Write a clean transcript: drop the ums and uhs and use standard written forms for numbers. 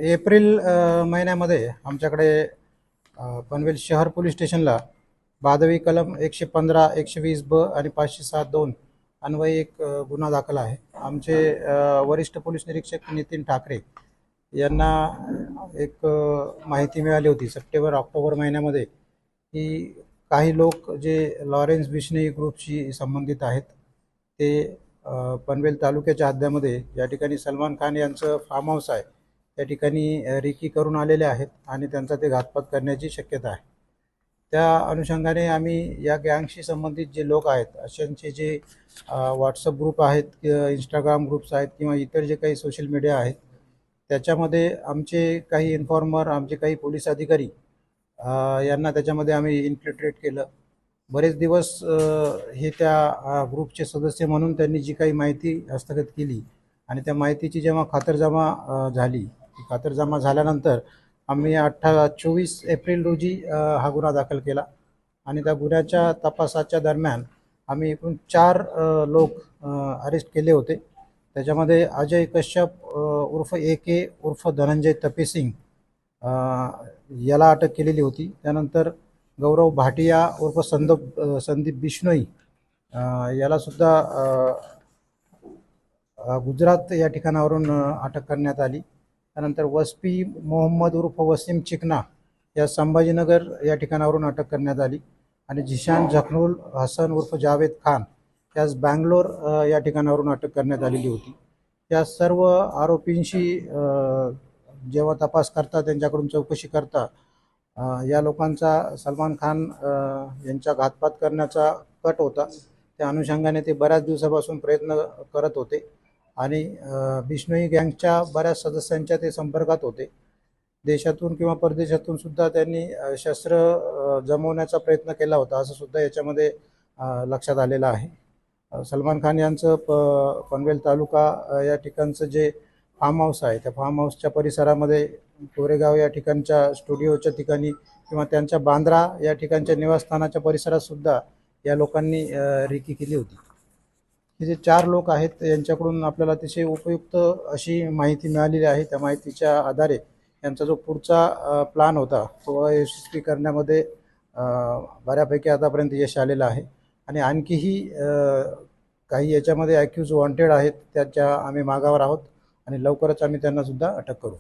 April महिन्यामध्ये आमच्याकडे पनवेल शहर पोलीस स्टेशनला भादवी कलम 115, 120 ब आणि 507(2) अन्वये एक गुन्हा दाखल आहे. आमचे वरिष्ठ पोलीस निरीक्षक नितीन ठाकरे यांना एक माहिती मिळाली होती सप्टेंबर-ऑक्टोबर महिन्यामध्ये की काही लोक जे लॉरेन्स बिश्नोई ग्रुपशी संबंधित आहेत ते पनवेल तालुक्याच्या हद्दीमध्ये या ठिकाणी सलमान खान यांचं फार्म हाऊस आहे त्या ठिकाणी रेकी करून आलेले आहेत आणि त्यांचा ते घातपात करण्याची शक्यता आहे. त्या अनुषंगाने आम्ही या गँगशी संबंधित जे लोक आहेत अशांचे जे व्हॉट्सअप ग्रुप आहेत किंवा इंस्टाग्राम ग्रुप्स आहेत किंवा इतर जे काही सोशल मीडिया आहेत त्याच्यामध्ये आमचे काही इन्फॉर्मर, आमचे काही पोलीस अधिकारी यांना त्याच्यामध्ये आम्ही इन्फिल्ट्रेट केलं. बरेच दिवस हे त्या ग्रुपचे सदस्य म्हणून त्यांनी जी काही माहिती हस्तगत केली आणि त्या माहितीची जेव्हा खातरजमा झाली, खातरजमा झाल्यानंतर आम्ही 24 एप्रिल रोजी हा गुन्हा दाखल केला आणि त्या गुन्ह्याच्या तपासाच्या दरम्यान आम्ही एकूण 4 लोक अरेस्ट केले होते. त्याच्यामध्ये अजय कश्यप उर्फ AK उर्फ धनंजय तपेसिंग याला अटक केलेली होती. त्यानंतर गौरव भाटिया उर्फ संदीप बिश्नोई यालासुद्धा गुजरात या ठिकाणावरून अटक करण्यात आली. त्यानंतर वस्पी मोहम्मद उर्फ वसीम चिकना या संभाजीनगर या ठिकाणावरून अटक करण्यात आली आणि झिशान जखनुल हसन उर्फ जावेद खान यास बँगलोर या ठिकाणावरून अटक करण्यात आलेली होती. या सर्व आरोपींशी जेव्हा तपास करता, त्यांच्याकडून चौकशी करता या लोकांचा सलमान खान यांचा घातपात करण्याचा कट होता. त्या अनुषंगाने ते बऱ्याच दिवसापासून प्रयत्न करत होते आणि बिश्नोई गँगच्या बऱ्याच सदस्यांच्या ते संपर्कात होते. देशातून किंवा परदेशातून सुद्धा त्यांनी शस्त्र जमवण्याचा प्रयत्न केला होता असं सुद्धा याच्यामध्ये लक्षात आलेलं आहे. सलमान खान यांचं पनवेल तालुका या ठिकाणचं जे फार्म हाऊस आहे त्या फार्म हाऊसच्या परिसरामध्ये कोरेगाव या ठिकाणच्या स्टुडिओच्या ठिकाणी किंवा त्यांच्या बांद्रा या ठिकाणच्या निवासस्थानाच्या परिसरात सुद्धा या लोकांनी रेकी केली होती. हे जे 4 लोक आहेत यांच्याकडून आपल्याला अतिशय उपयुक्त अशी माहिती मिळालेली आहे. त्या माहितीच्या आधारे यांचा जो पुढचा प्लॅन होता तो यशस्वी करण्यामध्ये बऱ्यापैकी आतापर्यंत यश आलेलं आहे आणि आणखीही काही याच्यामध्ये ॲक्यूज वॉन्टेड आहेत त्याच्या आम्ही मागावर आहोत आणि लवकरच आम्ही त्यांना सुद्धा अटक करू.